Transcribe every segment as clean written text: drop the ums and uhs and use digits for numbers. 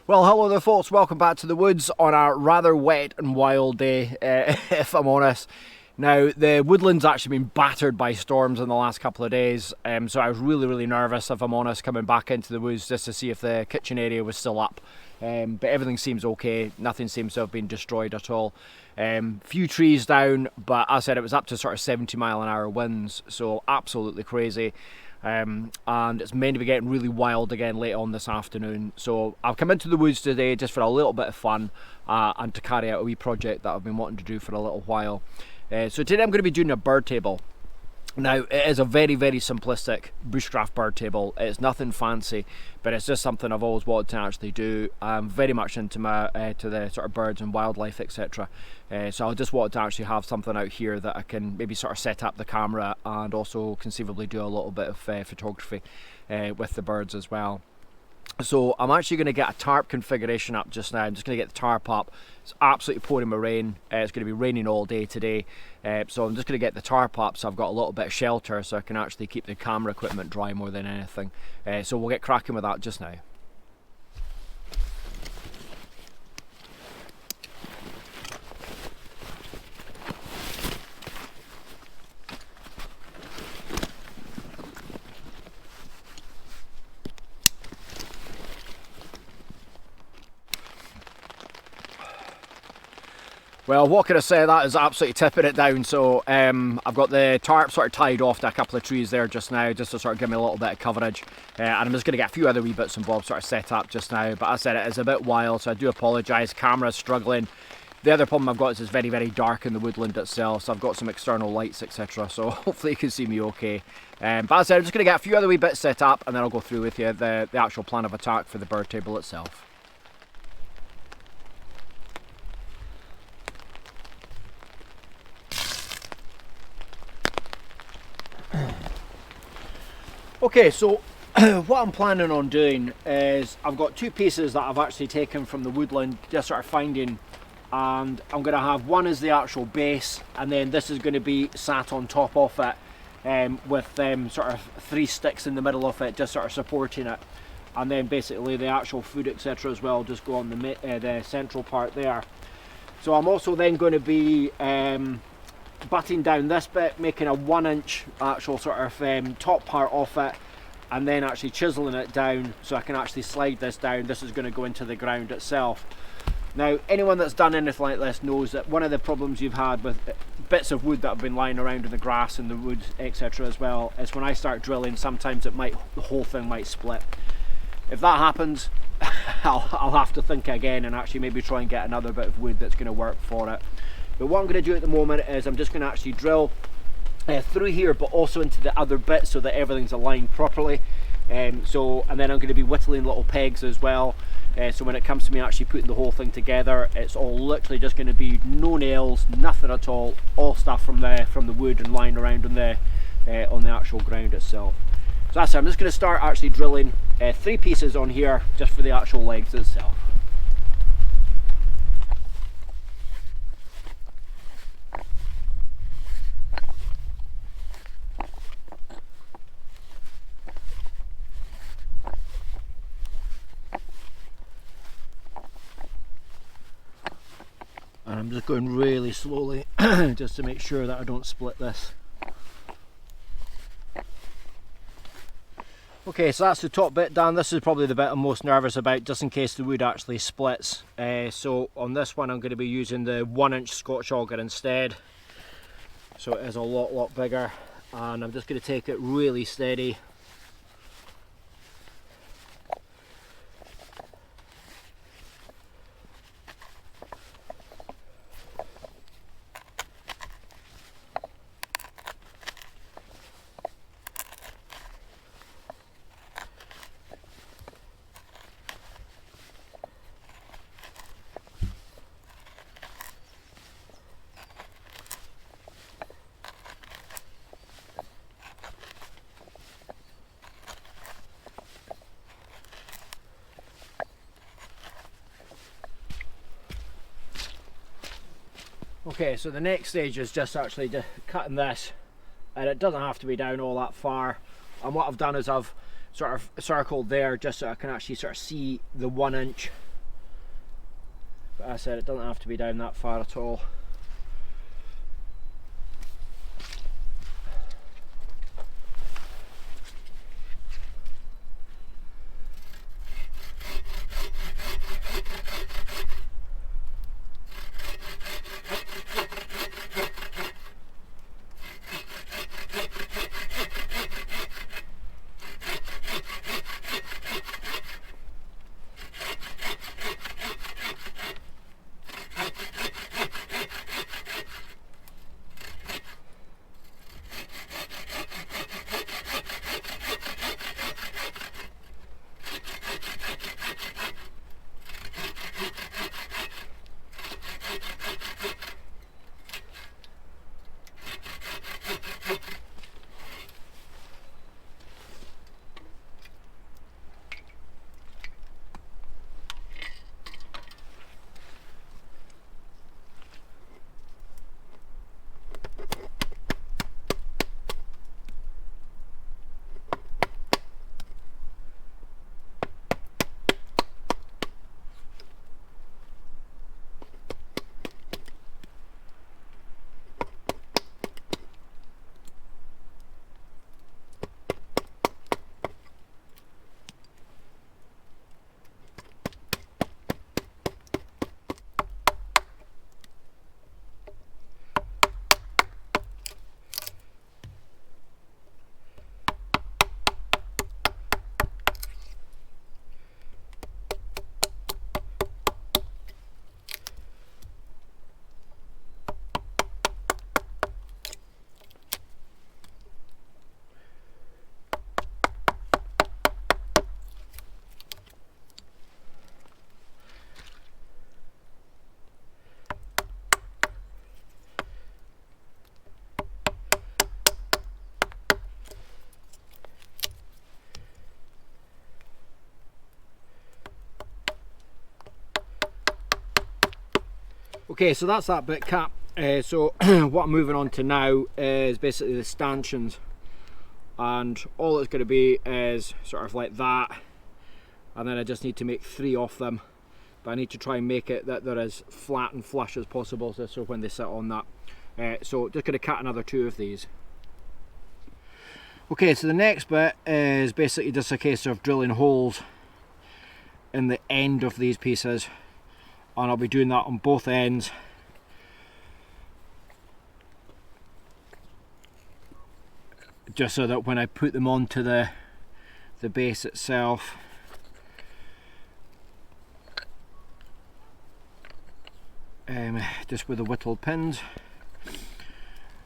Well, hello there folks, welcome back to the woods on a rather wet and wild day, if I'm honest. Now, the woodland's actually been battered by storms in the last couple of days, so I was really nervous, if I'm honest, coming back into the woods just to see if the kitchen area was still up. But everything seems okay, nothing seems to have been destroyed at all. Few trees down, but as I said, it was up to sort of 70-mile-an-hour winds, so absolutely crazy. And it's meant to be getting really wild again later on this afternoon. So I've come into the woods today just for a little bit of fun and to carry out a wee project that I've been wanting to do for a little while. So today I'm going to be doing a bird table. Now, it is a very simplistic bushcraft bird table. It's nothing fancy, but it's just something I've always wanted to actually do. I'm very much into to the sort of birds and wildlife, etc. So I just wanted to actually have something out here that I can maybe sort of set up the camera and also conceivably do a little bit of photography with the birds as well. So I'm actually going to get a tarp configuration up just now. I'm just going to get the tarp up. It's absolutely pouring with rain. It's going to be raining all day today. So I'm just going to get the tarp up so I've got a little bit of shelter so I can actually keep the camera equipment dry more than anything. So we'll get cracking with that just now. Well, what can I say, that is absolutely tipping it down. So I've got the tarp sort of tied off to a couple of trees there just now, just to sort of give me a little bit of coverage. And I'm just going to get a few other wee bits and bobs sort of set up just now. But as I said, it is a bit wild, so I do apologise. Camera's struggling. The other problem I've got is it's very dark in the woodland itself, so I've got some external lights, etc. So hopefully you can see me okay. But as I said, I'm just going to get a few other wee bits set up, and then I'll go through with you the actual plan of attack for the bird table itself. Okay, so what I'm planning on doing is I've got two pieces that I've actually taken from the woodland, just sort of finding, and I'm going to have one as the actual base, and then this is going to be sat on top of it with sort of 3 sticks in the middle of it, just sort of supporting it, and then basically the actual food, etc. as well just go on the central part there. So I'm also then going to be butting down this bit, making a 1-inch actual sort of top part of it, and then actually chiseling it down so I can actually slide this down. This is going to go into the ground itself. Now, anyone that's done anything like this knows that one of the problems you've had with bits of wood that have been lying around in the grass and the wood, etc. as well, is when I start drilling, sometimes the whole thing might split. If that happens, I'll have to think again and actually maybe try and get another bit of wood that's going to work for it. But what I'm going to do at the moment is I'm just going to actually drill through here, but also into the other bit so that everything's aligned properly. And then I'm going to be whittling little pegs as well. So when it comes to me actually putting the whole thing together, it's all literally just going to be no nails, nothing at all stuff from the wood and lying around on the actual ground itself. So that's it. I'm just going to start actually drilling 3 pieces on here just for the actual legs itself. And I'm just going really slowly just to make sure that I don't split this. Okay, so that's the top bit done. This is probably the bit I'm most nervous about, just in case the wood actually splits. So on this one I'm going to be using the 1-inch Scotch auger instead. So it is a lot bigger, and I'm just going to take it really steady. Okay, so the next stage is just actually cutting this, and it doesn't have to be down all that far. And what I've done is I've sort of circled there just so I can actually sort of see the 1 inch But as I said, it doesn't have to be down that far at all. Okay, so that's that bit cap. So what I'm moving on to now is basically the stanchions, and all it's going to be is sort of like that, and then I just need to make 3 off them, but I need to try and make it that they're as flat and flush as possible, so when they sit on that. So just going to cut another 2 of these. Okay, so the next bit is basically just a case of drilling holes in the end of these pieces, and I'll be doing that on both ends. Just so that when I put them onto the base itself, just with the whittled pins.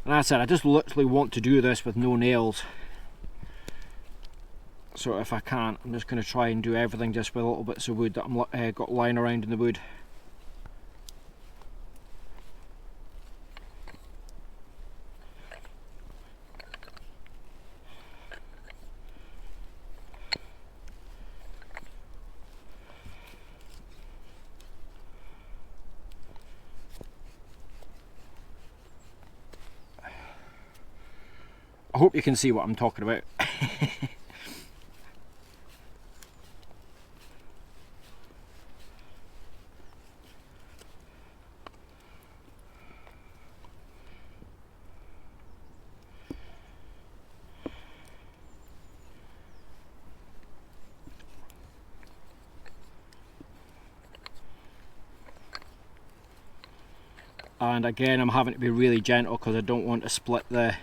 And as I said, I just literally want to do this with no nails. So if I can't, I'm just going to try and do everything just with little bits of wood that I'm got lying around in the wood. I hope you can see what I'm talking about. And again, I'm having to be really gentle because I don't want to split the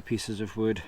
pieces of wood.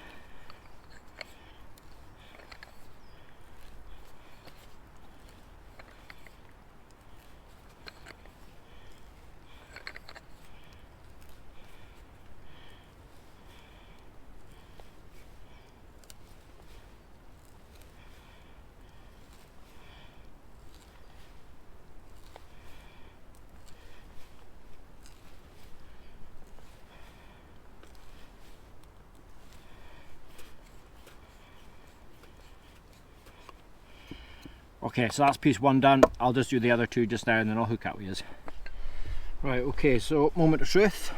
Okay, so that's piece 1 done. I'll just do the other 2 just now and then I'll hook up with yours. Right, okay, so moment of truth.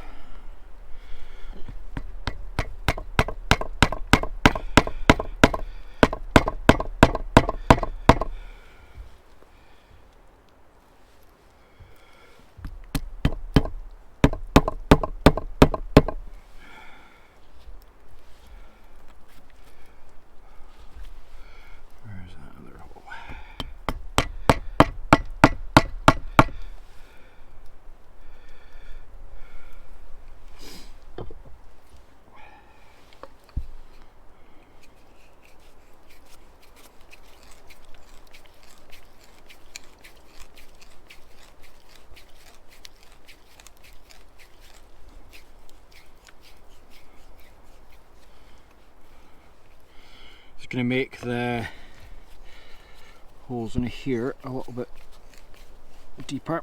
going to make the holes in here a little bit deeper.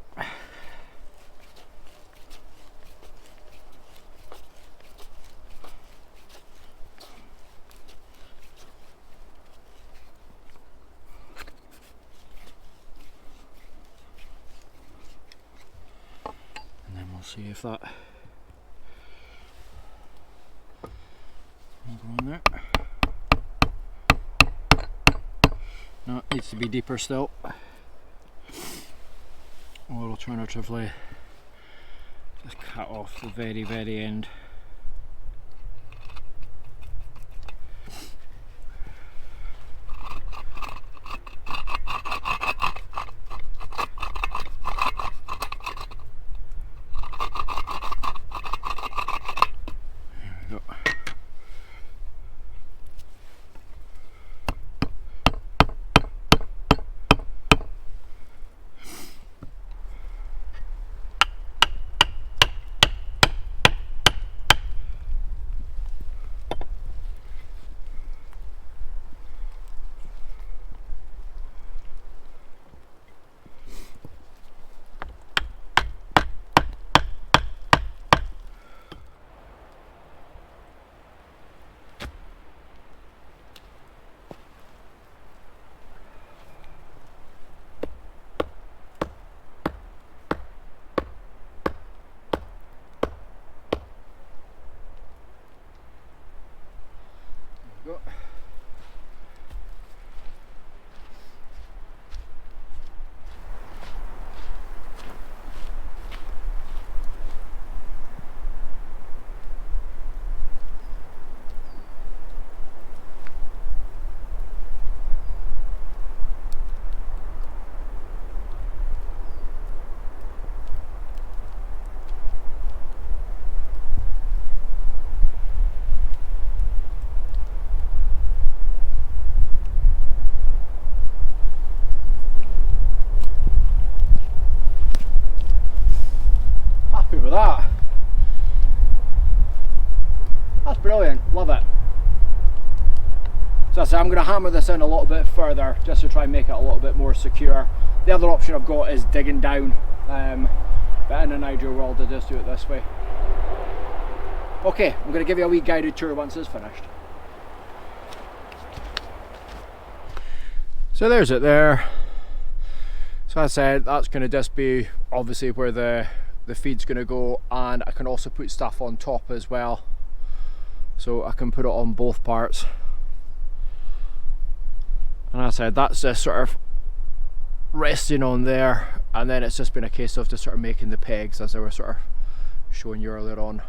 And then we'll see if that will go in there. No, it needs to be deeper still. Or alternatively, just cut off the very end. There we go. Go. Happy with that. That's brilliant, love it. So I say I'm going to hammer this in a little bit further just to try and make it a little bit more secure. The other option I've got is digging down, but in an ideal world I just do it this way. Okay, I'm going to give you a wee guided tour once it's finished. So there's it there. So I said that's going to just be obviously where the feed's going to go, and I can also put stuff on top as well, so I can put it on both parts. And I said that's just sort of resting on there, and then it's just been a case of just sort of making the pegs as I was sort of showing you earlier on.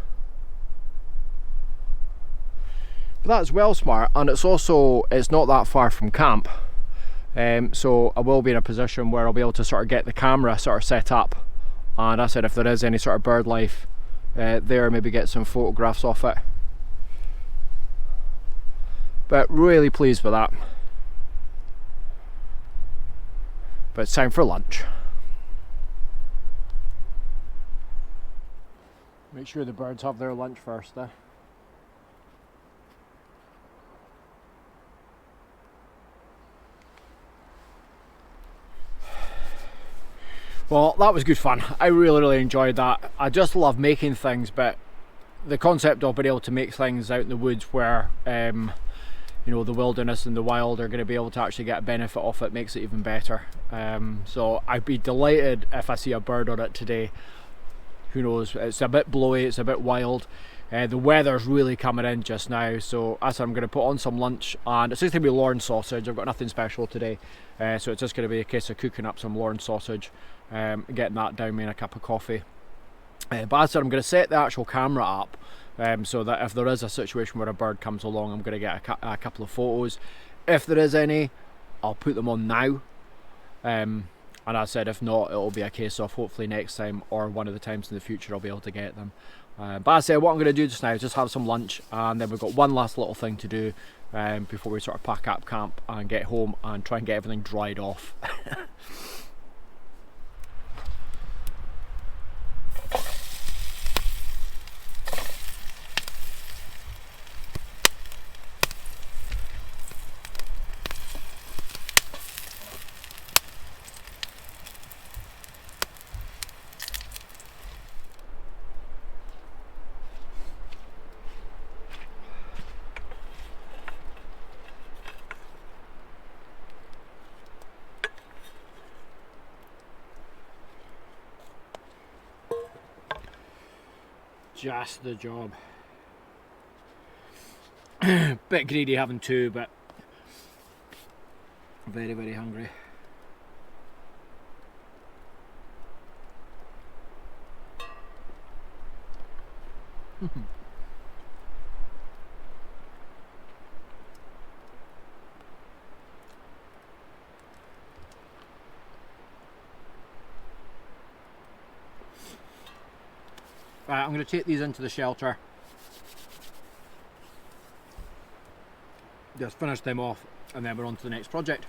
But that's well smart, and it's not that far from camp, so I will be in a position where I'll be able to sort of get the camera sort of set up. And I said if there is any sort of bird life there, maybe get some photographs off it. But really pleased with that. But it's time for lunch. Make sure the birds have their lunch first, eh? Well, that was good fun. I really enjoyed that. I just love making things, but the concept of being able to make things out in the woods where you know, the wilderness and the wild are going to be able to actually get a benefit off it makes it even better. So I'd be delighted if I see a bird on it today. Who knows, it's a bit blowy, it's a bit wild. The weather's really coming in just now, so as I'm going to put on some lunch, and it's just going to be Lorne sausage. I've got nothing special today, so it's just going to be a case of cooking up some Lorne sausage, getting that down me in a cup of coffee. But as I said, I'm going to set the actual camera up so that if there is a situation where a bird comes along, I'm going to get a couple of photos. If there is any, I'll put them on now. And as I said, if not, it'll be a case of hopefully next time or one of the times in the future I'll be able to get them. But as I said, what I'm going to do just now is just have some lunch, and then we've got one last little thing to do before we sort of pack up camp and get home and try and get everything dried off. just the job. Bit greedy having two, but very, very hungry. Right, I'm going to take these into the shelter. Just finish them off and then we're on to the next project.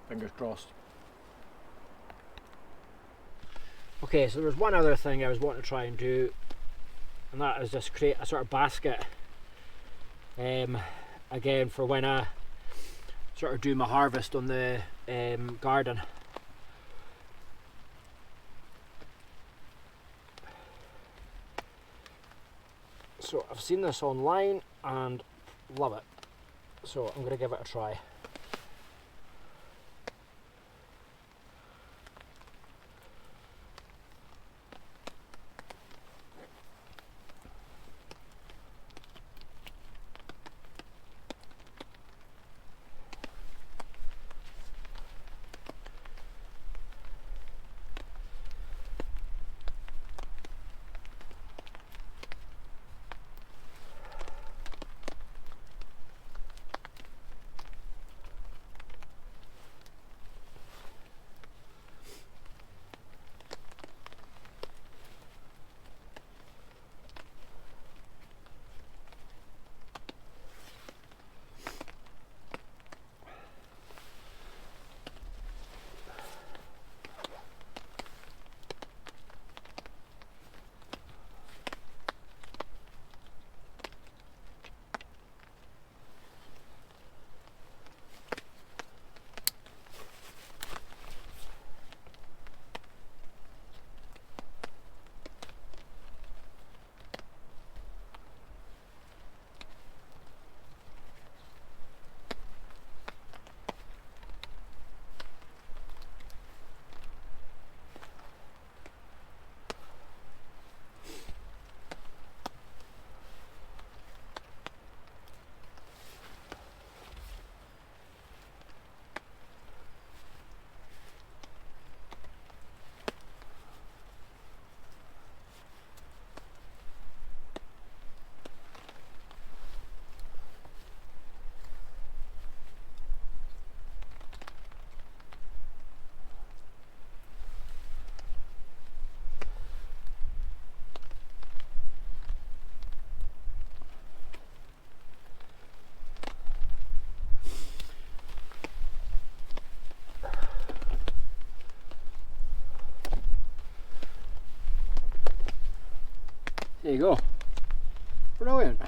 Fingers crossed. Okay, so there's one other thing I was wanting to try and do, and that is just create a sort of basket again for when I sort of do my harvest on the garden. So I've seen this online and love it, so I'm going to give it a try. There you go. Brilliant.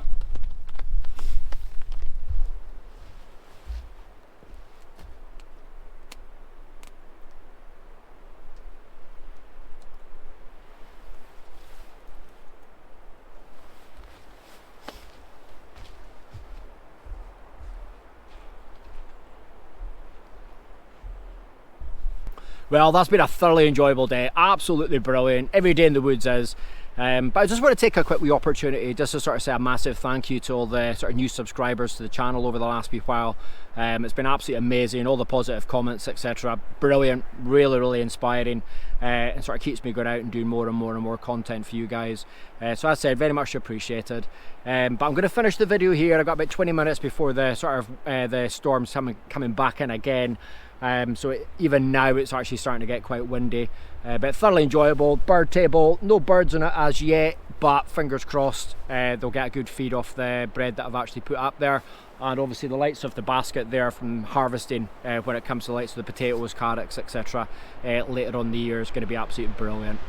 Well, that's been a thoroughly enjoyable day, absolutely brilliant. Every day in the woods is. But I just want to take a quick wee opportunity just to sort of say a massive thank you to all the sort of new subscribers to the channel over the last wee while. It's been absolutely amazing, all the positive comments, etc. Brilliant, really, really inspiring, and sort of keeps me going out and doing more and more and more content for you guys. So as I said, very much appreciated. But I'm going to finish the video here. I've got about 20 minutes before the sort of the storms coming back in again. So even now it's actually starting to get quite windy, but thoroughly enjoyable. Bird table, no birds in it as yet, but fingers crossed they'll get a good feed off the bread that I've actually put up there. And obviously the lights of the basket there from harvesting, when it comes to the lights of the potatoes, carrots, etc. Later on in the year is going to be absolutely brilliant.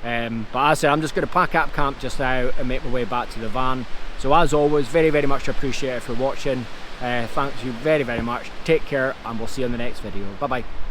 But as I said, I'm just going to pack up camp just now and make my way back to the van. So as always, very, very much appreciated for watching. Thanks you very, very much. Take care, and we'll see you in the next video. Bye bye.